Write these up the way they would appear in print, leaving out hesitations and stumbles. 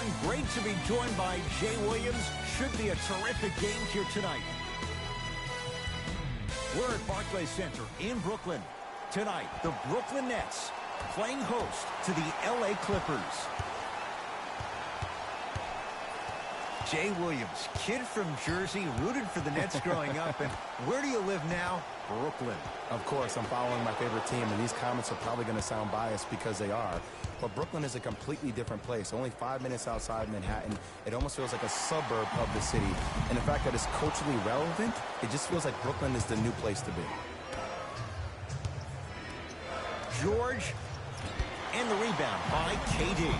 everyone. Great to be joined by Jay Williams. Should be a terrific game here tonight. We're at Barclays Center in Brooklyn. Tonight, the Brooklyn Nets playing host to the LA Clippers. Jay Williams, kid from Jersey, rooted for the Nets growing up. And where do you live now? Brooklyn. Of course, I'm following my favorite team, and these comments are probably going to sound biased because they are. But Brooklyn is a completely different place. Only 5 minutes outside Manhattan. It almost feels like a suburb of the city. And the fact that it's culturally relevant, it just feels like Brooklyn is the new place to be. George, and the rebound by KD.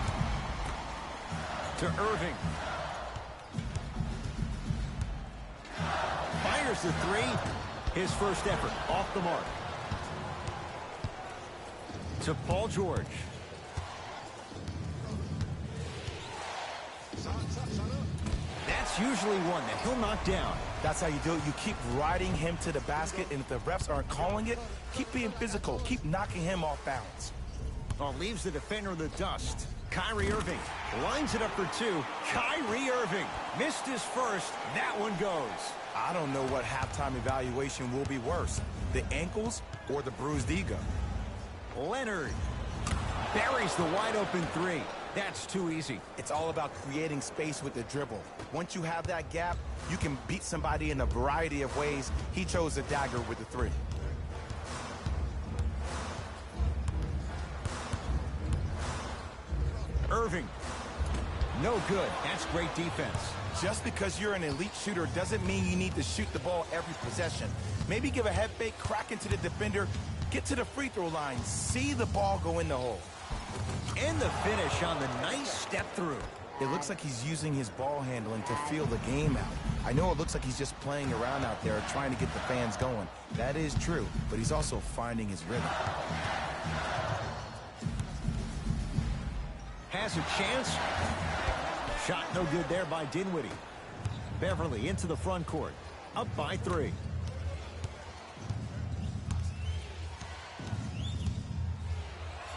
To Irving. Fires the three. His first effort off the mark. To Paul George. That's usually one that he'll knock down. That's how you do it. You keep riding him to the basket, and if the refs aren't calling it, keep being physical. Keep knocking him off balance. Oh, leaves the defender in the dust. Kyrie Irving lines it up for two. Kyrie Irving missed his first. That one goes. I don't know what halftime evaluation will be worse, the ankles or the bruised ego. Leonard buries the wide-open three. That's too easy. It's all about creating space with the dribble. Once you have that gap, you can beat somebody in a variety of ways. He chose the dagger with the three. Irving. No good. That's great defense. Just because you're an elite shooter doesn't mean you need to shoot the ball every possession. Maybe give a head fake, crack into the defender, get to the free throw line, see the ball go in the hole. And the finish on the nice step through. It looks like he's using his ball handling to feel the game out. I know it looks like he's just playing around out there trying to get the fans going. That is true, but he's also finding his rhythm. Has a chance. Shot no good there by Dinwiddie. Beverly into the front court. Up by 3.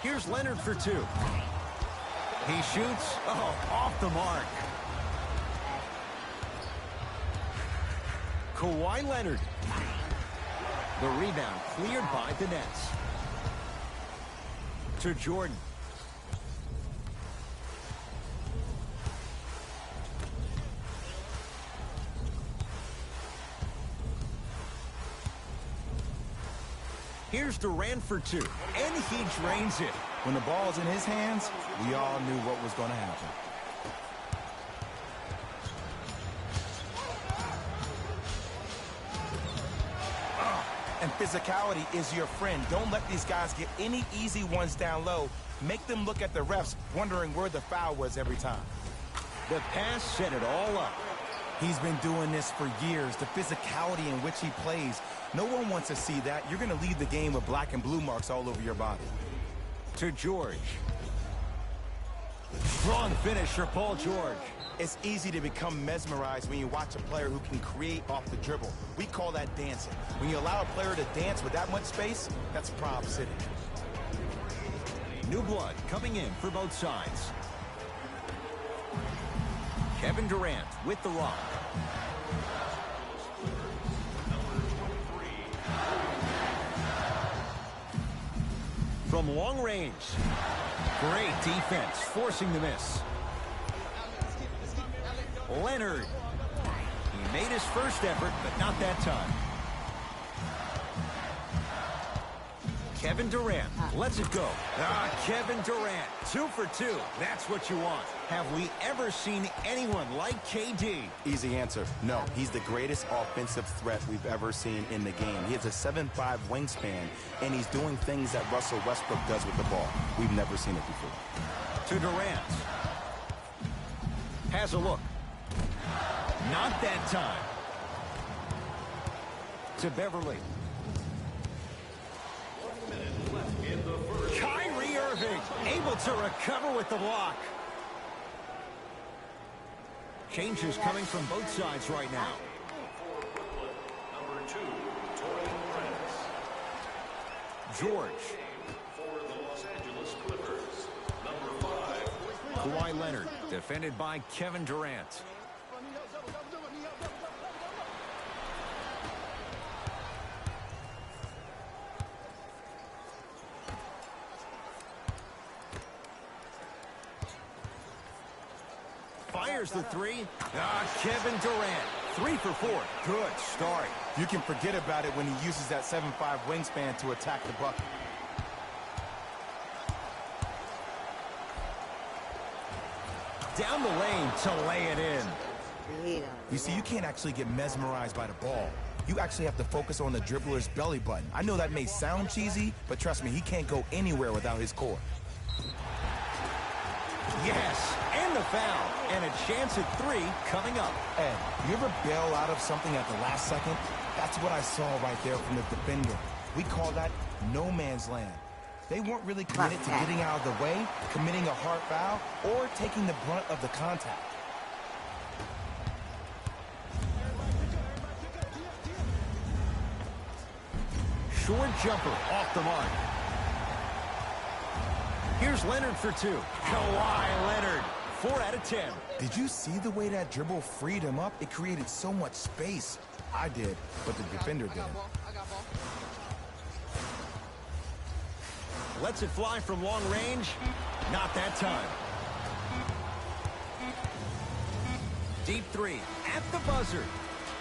Here's Leonard for 2. He shoots. Oh, off the mark. Kawhi Leonard. The rebound cleared by the Nets. To Jordan. Here's Durant for 2, and he drains it. When the ball's in his hands, we all knew what was going to happen. And physicality is your friend. Don't let these guys get any easy ones down low. Make them look at the refs, wondering where the foul was every time. The pass set it all up. He's been doing this for years. The physicality in which he plays. No one wants to see that. You're going to leave the game with black and blue marks all over your body. To George. Strong finish for Paul George. It's easy to become mesmerized when you watch a player who can create off the dribble. We call that dancing. When you allow a player to dance with that much space, that's Prob City. New blood coming in for both sides. Kevin Durant with the rock. From long range. Great defense, forcing the miss. Leonard. He made his first effort, but not that time. Kevin Durant lets it go. Kevin Durant, 2 for 2. That's what you want. Have we ever seen anyone like KD? Easy answer. No, he's the greatest offensive threat we've ever seen in the game. He has a 7'5" wingspan, and he's doing things that Russell Westbrook does with the ball. We've never seen it before. To Durant. Has a look. Not that time. To Beverly. Kyrie Irving able to recover with the block. Changes coming from both sides right now. Number 2, Torian Prince. George. For the Los Angeles Clippers, number 5, Kawhi Leonard, defended by Kevin Durant. Fires the three. Kevin Durant, 3 for 4. Good start. You can forget about it when he uses that 7'5" wingspan to attack the bucket. Down the lane to lay it in. You see, you can't actually get mesmerized by the ball. You actually have to focus on the dribbler's belly button. I know that may sound cheesy, but trust me, he can't go anywhere without his core. Yes, and the foul. And a chance at 3 coming up. Ed, you ever bail out of something at the last second? That's what I saw right there from the defender. We call that no man's land. They weren't really committed to getting out of the way, committing a hard foul, or taking the brunt of the contact. Short jumper off the mark. Here's Leonard for 2. Kawhi Leonard, 4 out of 10. Did you see the way that dribble freed him up? It created so much space. I did, but the defender didn't. Lets it fly from long range. Not that time. Deep 3 at the buzzer.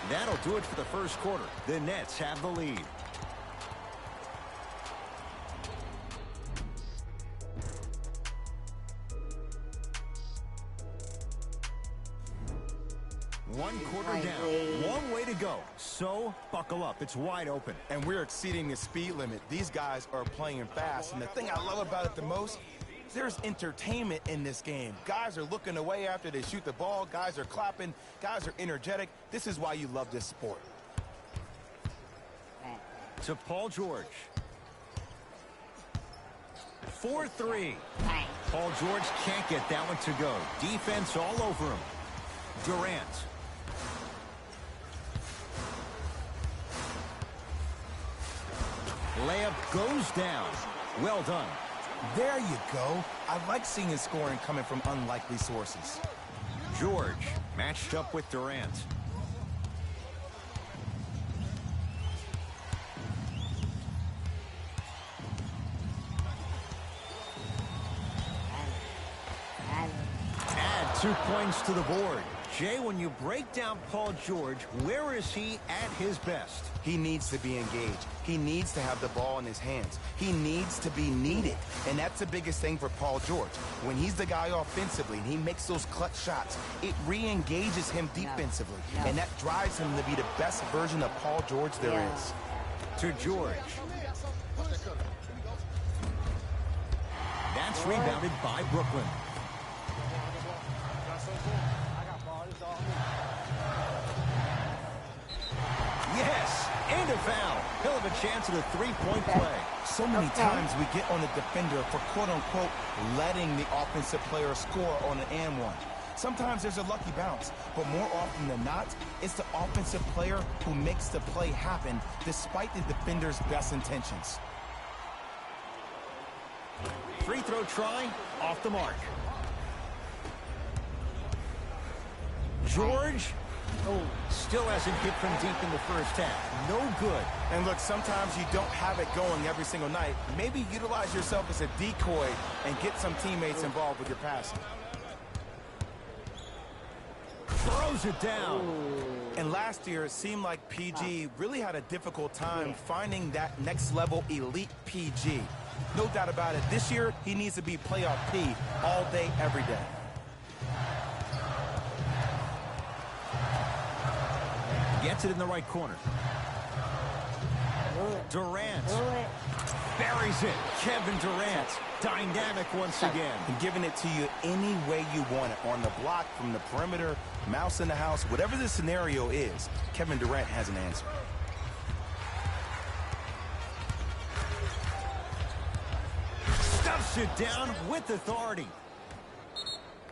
That'll do it for the first quarter. The Nets have the lead. One quarter down. Long way to go. So, buckle up. It's wide open. And we're exceeding the speed limit. These guys are playing fast. And the thing I love about it the most, there's entertainment in this game. Guys are looking away after they shoot the ball. Guys are clapping. Guys are energetic. This is why you love this sport. To Paul George. 4-3. Paul George can't get that one to go. Defense all over him. Durant. Layup goes down. Well done. There you go. I like seeing his scoring coming from unlikely sources. George matched up with Durant. Add 2 points to the board. Jay, when you break down Paul George, where is he at his best? He needs to be engaged. He needs to have the ball in his hands. He needs to be needed. And that's the biggest thing for Paul George. When he's the guy offensively and he makes those clutch shots, it re-engages him defensively. And that drives him to be the best version of Paul George there is. To George. That's rebounded by Brooklyn. Yes, and a foul. He'll have a chance at a 3-point play. So many times we get on the defender for quote-unquote letting the offensive player score on an and one. Sometimes there's a lucky bounce, but more often than not, it's the offensive player who makes the play happen despite the defender's best intentions. Free throw try, off the mark. George, still hasn't hit from deep in the first half. No good. And look, sometimes you don't have it going every single night. Maybe utilize yourself as a decoy and get some teammates involved with your passing. Throws it down. And last year, it seemed like PG really had a difficult time finding that next level elite PG. No doubt about it. This year, he needs to be playoff P all day, every day. Gets it in the right corner. Durant buries it. Kevin Durant, dynamic once again. And giving it to you any way you want it. On the block, from the perimeter, mouse in the house, whatever the scenario is, Kevin Durant has an answer. Stuffs it down with authority.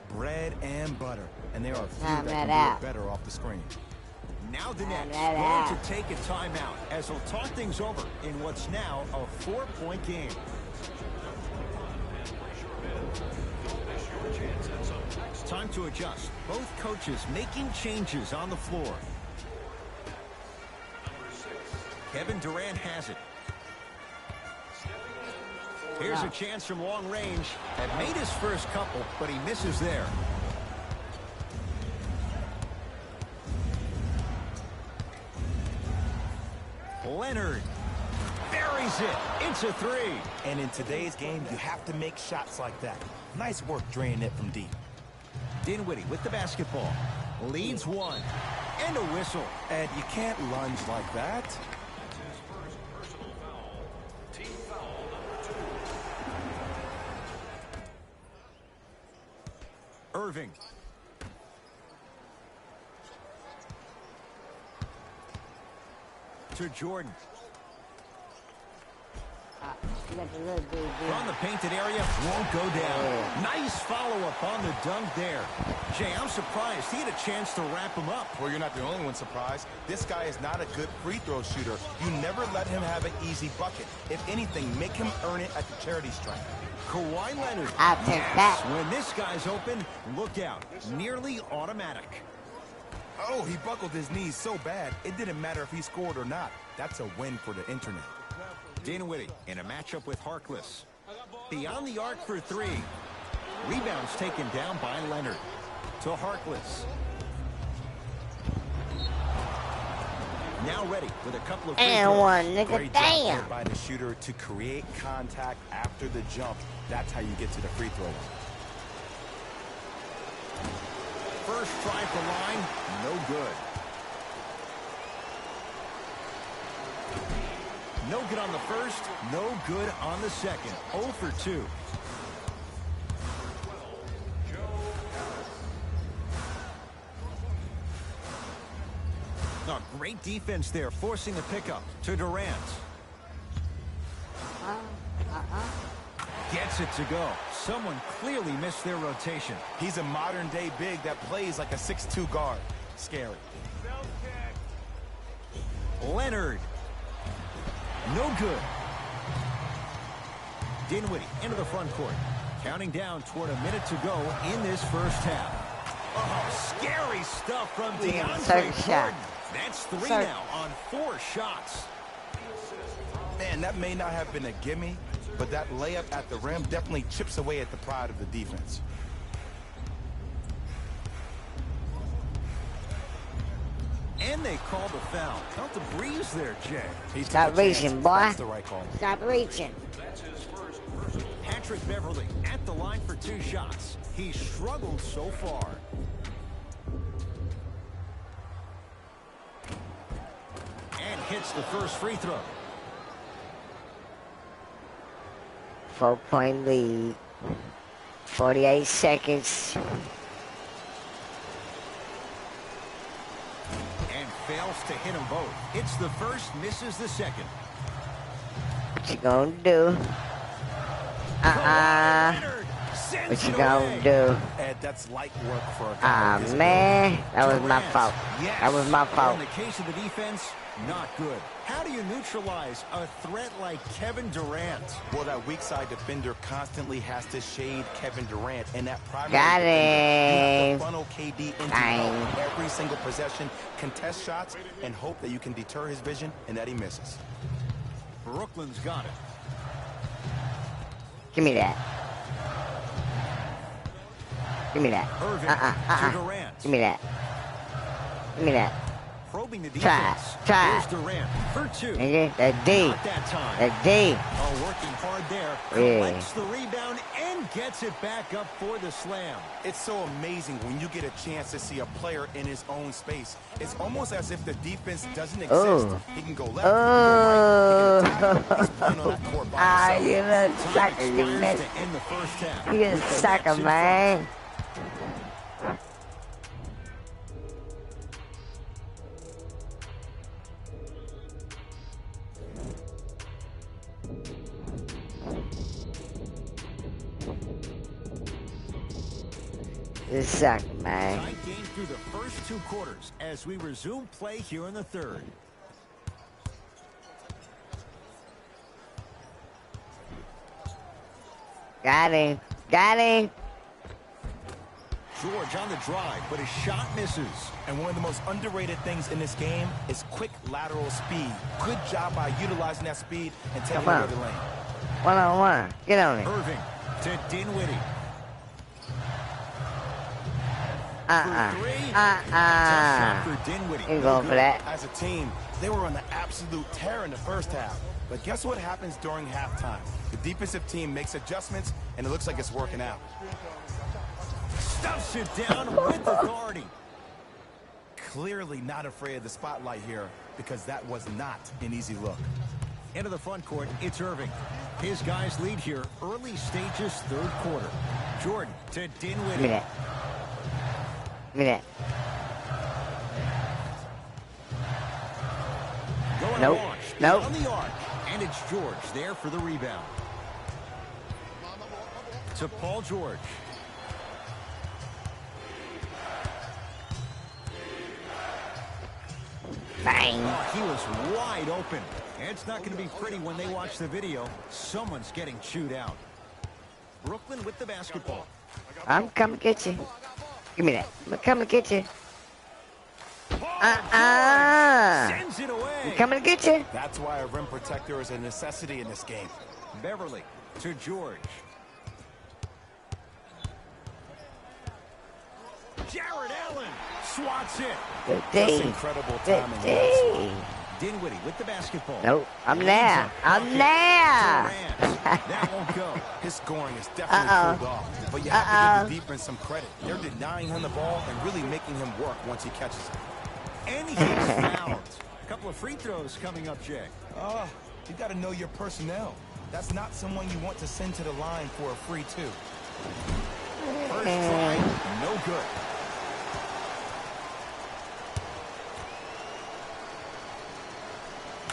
Bread and butter. And there are few that can do it better off the screen. Now the Nets going to take a timeout as they'll talk things over in what's now a 4-point game. This your chance at Time to adjust. Both coaches making changes on the floor. Kevin Durant has it. Here's a chance from long range. Had made his first couple, but he misses there. Leonard buries it. It's a three. And in today's game, you have to make shots like that. Nice work draining it from deep. Dinwiddie with the basketball. Leads one. And a whistle. And you can't lunge like that. That's his first personal foul. Team foul number 2. Irving. To Jordan. From the painted area, won't go down. Nice follow-up on the dunk there. Jay, I'm surprised he had a chance to wrap him up. Well, you're not the only one surprised. This guy is not a good free throw shooter. You never let him have an easy bucket. If anything, make him earn it at the charity stripe. Kawhi Leonard. I'll take that. When this guy's open, look out. Nearly automatic. Oh, he buckled his knees so bad, it didn't matter if he scored or not. That's a win for the internet. Dinwiddie in a matchup with Harkless. Beyond the arc for three. Rebounds taken down by Leonard. To Harkless. Now ready with a couple of free And throws. one, nigga, Great job damn. there by the shooter to create contact after the jump. That's how you get to the free throw line. First try at the line, no good. No good on the first, no good on the second. 0 for 2. Oh, great defense there, forcing the pickup to Durant. Gets it to go. Someone clearly missed their rotation. He's a modern-day big that plays like a 6'2 guard. Scary. Leonard. No good. Dinwiddie into the front court. Counting down toward a minute to go in this first half. Oh, scary stuff from DeAndre Third shot. Jordan. That's 3 Third. now on 4 shots. Man, that may not have been a gimme, but that layup at the rim definitely chips away at the pride of the defense. And they call the foul. Felt the breeze there, Jay. He's Stop took a chance. reaching, boy. That's the right call. Stop reaching. That's his first personal. Patrick Beverly at the line for 2 shots. He's struggled so far. And hits the first free throw. 4-point lead. 48 seconds. And fails to hit them both. Hits the first, misses the second. What you gonna do? What you gonna do? Ed, that's light work for a guy Ah, like this. man. That was my Durant. fault. Yes. That was my But fault. in the case of the defense, not good. How do you neutralize a threat like Kevin Durant? Well, that weak side defender constantly has to shade Kevin Durant, and that primary Got defender, you have him. to funnel KD into Dang. help every single possession, contest shots, and hope that you can deter his vision and that he misses. Brooklyn's got it. Give me that. Give me that. Irving to Durant. Give me that. Give me that. Probing the Try, defense. try. Here's Durant for 2. Nigga, that D. Not that time. That D. Oh, working hard there. Yeah. Collects the rebound and gets it back up for the slam. It's so amazing when you get a chance to see a player in his own space. It's almost as if the defense doesn't exist. Oh. He can go left, he can go right, he can attack. He's playing on that court by Ah, himself. you little Time sucker, you expires missed. to end the first half. You a sucker, Nets in man. You suck, man. Tight game through the first 2 quarters as we resume play here in the third. Got him. Got him. George on the drive, but his shot misses. And one of the most underrated things in this game is quick lateral speed. Good job by utilizing that speed and taking it over the lane. One-on-one. Get on it. Irving to Dinwiddie. Tough shot for Dinwiddie. You going for that? As a team, they were on the absolute tear in the first half. But guess what happens during halftime? The defensive team makes adjustments, and it looks like it's working out. Stuffs it down with authority. Clearly not afraid of the spotlight here, because that was not an easy look. Into the front court, it's Irving. His guys lead here, early stages, third quarter. Jordan to Dinwiddie. Give me that. Give me that. Going Nope. launch, Nope. on the arc, and it's George there for the rebound. To Paul George. Bang. Oh, he was wide open. It's not going to be pretty when they watch the video. Someone's getting chewed out. Brooklyn with the basketball. I'm coming to get you. Give me that. I'm coming to get you. Sends it away. I'm coming to get you. That's why a rim protector is a necessity in this game. Beverly to George. Jared Allen swats it. Good That's D. incredible Good timing. D. Dinwiddie with the basketball. Nope. I'm there. I'm there. Durant. That won't go. His scoring is definitely pulled off. But you have to give the defense some credit. They're denying him the ball and really making him work once he catches it. And he's fouled. A couple of free throws coming up, Jay. You got to know your personnel. That's not someone you want to send to the line for a free two. First try, no good.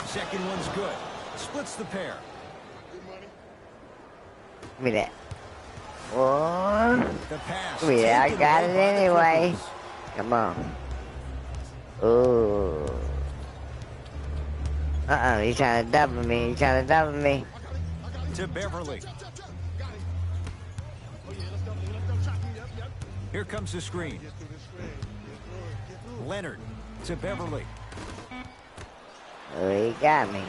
Second one's good. Splits the pair. Give me that. One. The pass. Give me that. I taken got away it by the anyway. Clippers. Come on. Ooh. He's trying to double me. He's trying to double me. To Beverly. Here comes the screen. Leonard to Beverly. Oh, he got me.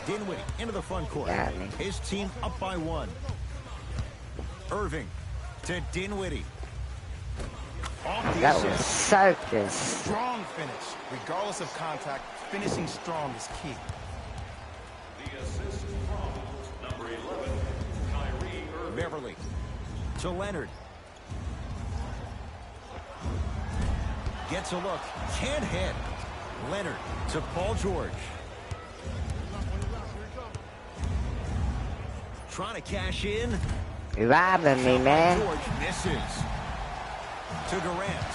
Dinwiddie into the front court. Got me. His team up by one. Irving to Dinwiddie. Off the That was assist. circus. Strong finish. Regardless of contact, finishing strong is key. The assist from number 11, Kyrie Irving. Beverly to Leonard. Gets a look. Can't hit. Leonard to Paul George. Trying to cash in. You robbing me, man. George misses. To Durant.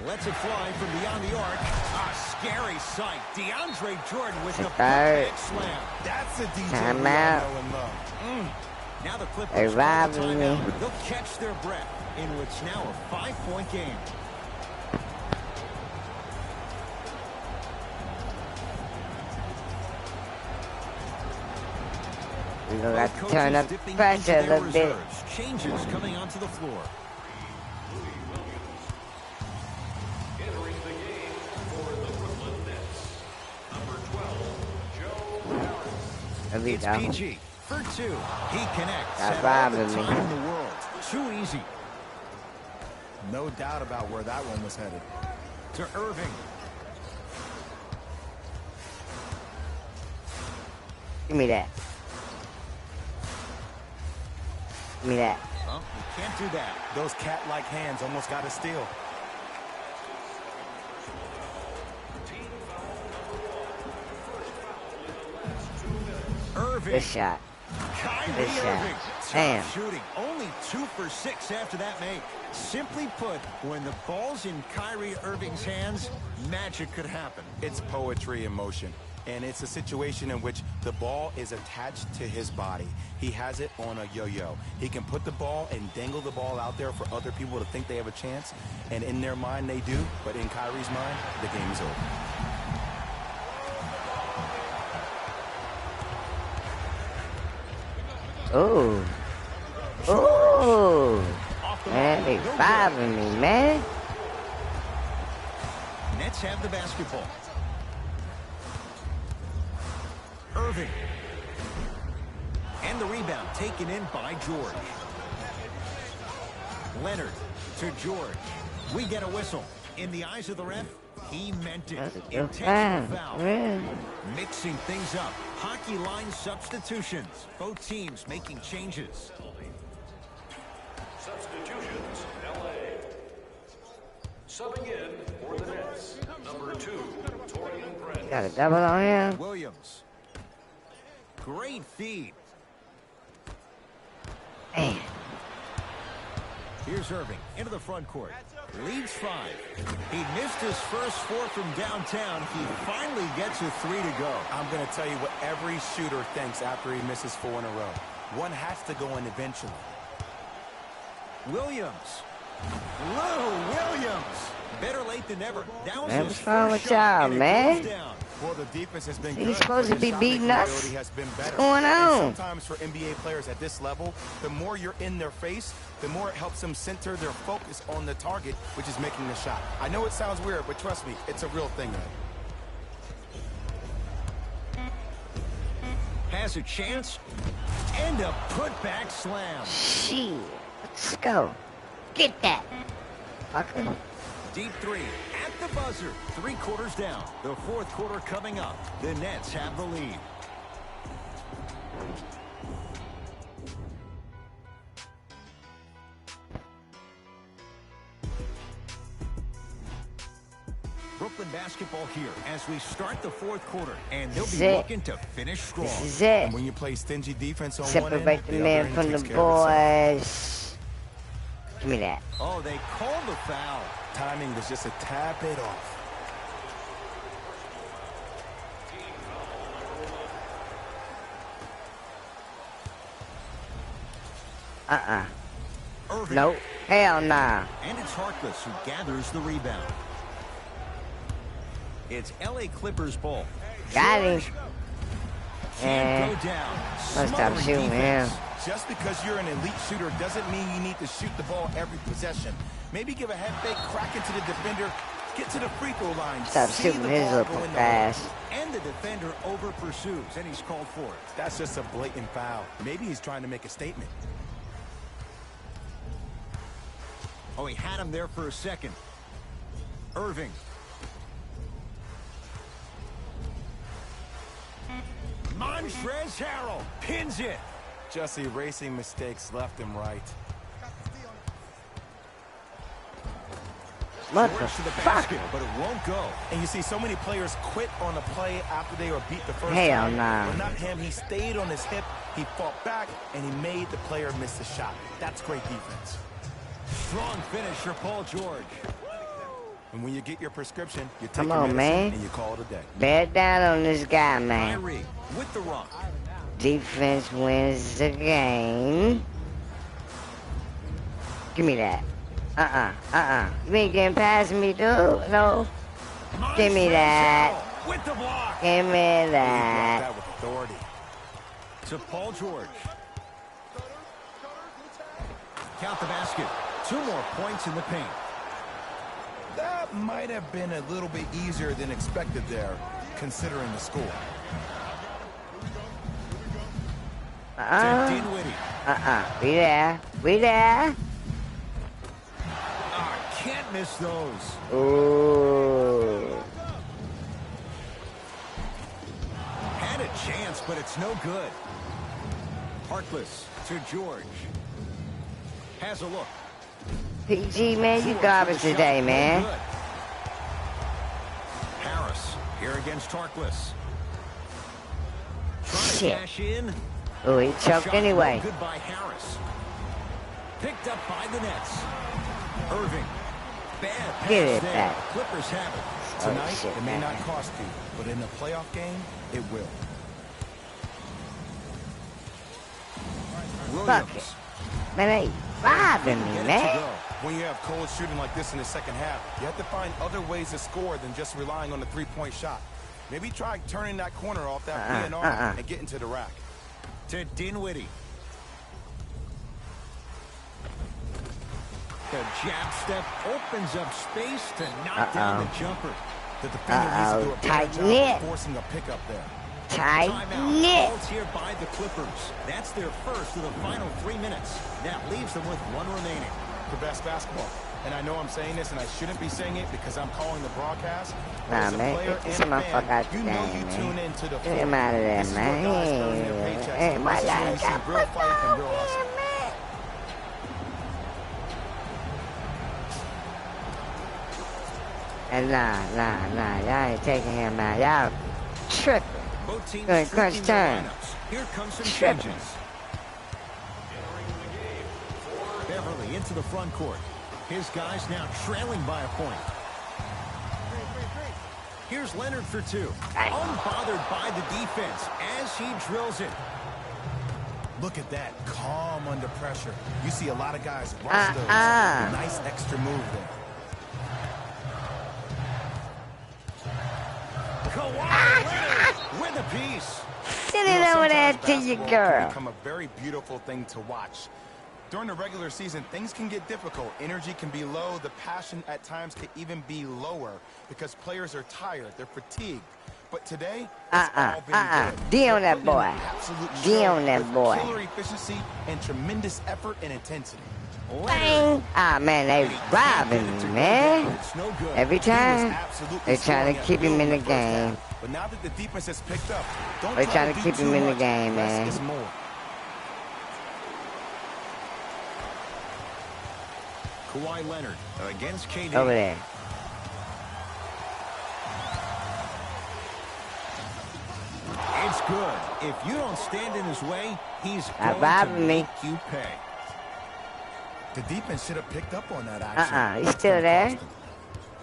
Lets it fly from beyond the arc. A scary sight. DeAndre Jordan with the perfect slam. That's a DJ Time we all out. know and love. Now the They Clippers call robbing the me. timeout. They'll catch their breath in what's now a 5-point game. We're gonna have to Both turn coaches up dipping pressure into a their little bit. reserves. Changes coming onto the floor. Entering the game for the Brooklyn Nets, number 12, Joe Harris. There we It's go. PG for two. He connects That's at all the robbing me. time in the world. Too easy. No doubt about where that one was headed. To Irving. Give me that. Give me that. Well, you can't do that. Those cat-like hands almost got a steal. Irving. Good shot. Kyrie Good shot. Irving. Tough Damn. shooting. Only 2 for 6 after that make. Simply put, when the ball's in Kyrie Irving's hands, magic could happen. It's poetry in motion. And it's a situation in which the ball is attached to his body. He has it on a yo-yo. He can put the ball and dangle the ball out there for other people to think they have a chance. And in their mind, they do. But in Kyrie's mind, the game is over. Ooh. Ooh. They fouling me, man. Nets have the basketball. Irving. And the rebound taken in by George. Leonard to George. We get a whistle. In the eyes of the ref, he meant it. Intentional foul. Mixing things up. Hockey line substitutions. Both teams making changes. Substitutions, LA. Subbing in for the Nets, number 2, Torian Brent. Got a double on him. Williams. Great feed. Man. Here's Irving into the front court. Leads 5. He missed his first 4 from downtown. He finally gets a 3 to go. I'm going to tell you what every shooter thinks after he misses 4 in a row. One has to go in eventually. Williams. Lou Williams. Better late than never. That was Man, his what's wrong first with shot, y'all, and it man? goes down. Well, the defense has been He's good. supposed to but the be shot beating making us. ability has been better. What's going on? And sometimes for NBA players at this level, the more you're in their face, the more it helps them center their focus on the target, which is making the shot. I know it sounds weird, but trust me, it's a real thing, man. Has a chance. And a putback slam. Shit. Let's go. Get that. Fucker. Deep 3 at the buzzer. 3 quarters down. The 4th quarter coming up. The Nets have the lead. Brooklyn basketball here as we start the 4th quarter, and they'll be looking to finish strong. This is it. And when you play stingy defense on one Separate end, the the man other end from the takes care of itself. boys. Give me that. Oh, they called the foul. Timing was just a tad bit off. Irving. Nope. Hell nah. And it's Harkless who gathers the rebound. It's LA Clippers ball. Got him. Can't go down. Let's stop Smothering shooting him. defense. Just because you're an elite shooter doesn't mean you need to shoot the ball every possession. Maybe give a head fake, crack into the defender, get to the free throw line. Stop see shooting the his ball little go in the pass. hole. And the defender over pursues, and he's called for it. That's just a blatant foul. Maybe he's trying to make a statement. Oh, he had him there for a second. Irving. Montrezl Harrell pins it. Just erasing mistakes left and right. What the Works to the fuck? basket, but it won't go. And you see so many players quit on a play after they were beat the first Hell time. nah. But not him. He stayed on his hip, he fought back, and he made the player miss the shot. That's great defense. Strong finish for Paul George. And when you get your prescription, you take Come your on, medicine man. and you call it a day. Bear down on this guy, man. Kyrie with the rock. Defense wins the game. Give me that. You ain't getting past me, dude. No. Give me that. Montrezl Harrell with the block. Give me He blocked that. that with authority. To Paul George. Count the basket. 2 more points in the paint. That might have been a little bit easier than expected there, considering the score. To Dinwiddie. We there. We there. Can't miss those. Ooh. Had a chance, but it's no good. Harkless to George. Has a look. PG, man, you George garbage with a shot, today, no man. good. Harris here against Harkless. Trying to Shit. cash in. Oh, he choked Shot anyway. no good by Harris. Picked up by the Nets. Irving. Bad pass Get it there. back. Clippers have it. Tonight, shit, it may man. not cost you, but in a playoff game, it will. Williams. Fuck it. Man, they robbing me, Get it to man. go. When you have cold shooting like this in the second half, you have to find other ways to score than just relying on the three-point shot. Maybe try turning that corner off that PNR and getting to the rack. To Dinwiddie. The jab step opens up space to knock down the jumper. The defender needs to do a better job of forcing a pickup there. Timeout called here by the Clippers. That's their first of the final 3 minutes. That leaves them with one remaining. The best basketball. And I know I'm saying this, and I shouldn't be saying it because I'm calling the broadcast. Nah, man, get this motherfucker out the game, man. Get him out of there, man. Hey, my guy got real fight and real hustle. And nah, y'all ain't taking him out. Y'all tripping. Both teams Good crunch time. Here comes some Tripping. changes. Beverly into the front court. His guys now trailing by a point. Here's Leonard for two. Unbothered by the defense as he drills it. Look at that. Calm under pressure. You see a lot of guys rush those. Nice extra move there. Kawhi Leonard with a piece. Send it over there to your girl. Become a very beautiful thing to watch. During the regular season, things can get difficult. Energy can be low. The passion at times can even be lower because players are tired. They're fatigued. But today, it's all been good. D on that boy. D on that boy. Killer efficiency and tremendous effort and intensity. Bang! Ah, man, they robbing me, man. Every time, they trying to keep him in the game. But now that the defense has picked up, They trying to keep him in the game, man. Kawhi Leonard against KD. Over there. It's good. If you don't stand in his way, he's going to make you pay. The defense should have picked up on that action. He's still there?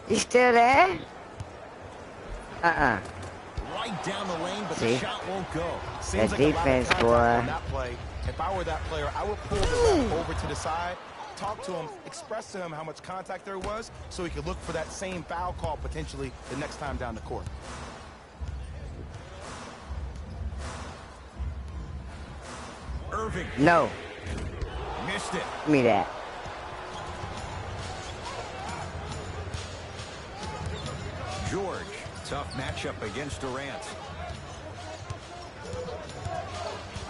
He's still there? Right down the lane, but the shot won't go. That defense, boy. If I were that player, I would pull the ref over to the side, talk to him, express to him how much contact there was so he could look for that same foul call potentially the next time down the court. Irving. No. Missed it. Give me that. George. Tough matchup against Durant.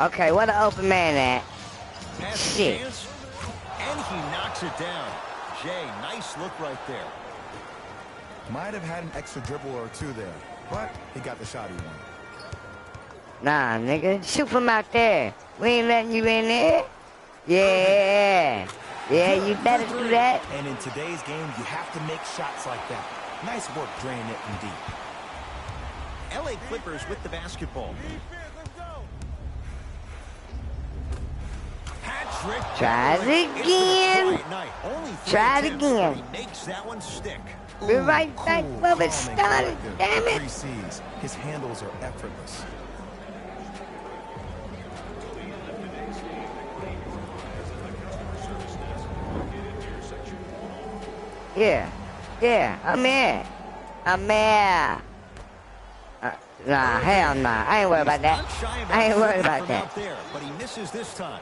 Okay, what an open man at. Shit. Chance, and he knocks it down. Jay, nice look right there. Might have had an extra dribble or two there, but he got the shot he wanted. Nah, nigga. Shoot from out there. We ain't letting you in there. Yeah. Yeah, you better do that. And in today's game, you have to make shots like that. Nice work draining it from deep. LA Clippers with the basketball. Patrick. Try it again. Try it again. He makes that one stick. We're right back where it started, damn it. His handles are effortless. Yeah, I'm here. Nah, hell nah. I ain't worried about that. I ain't worried about that. But he misses this time.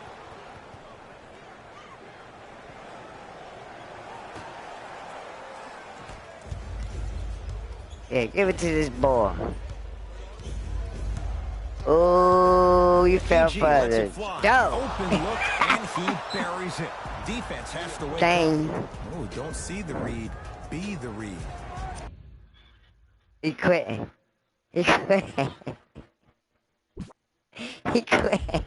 Yeah, give it to this boy. Oh, you fell for the dope. Open look, and he buries it. Defense has to wait. Dang. Oh, don't see the read. Be the read. He quit. He quit. He quit.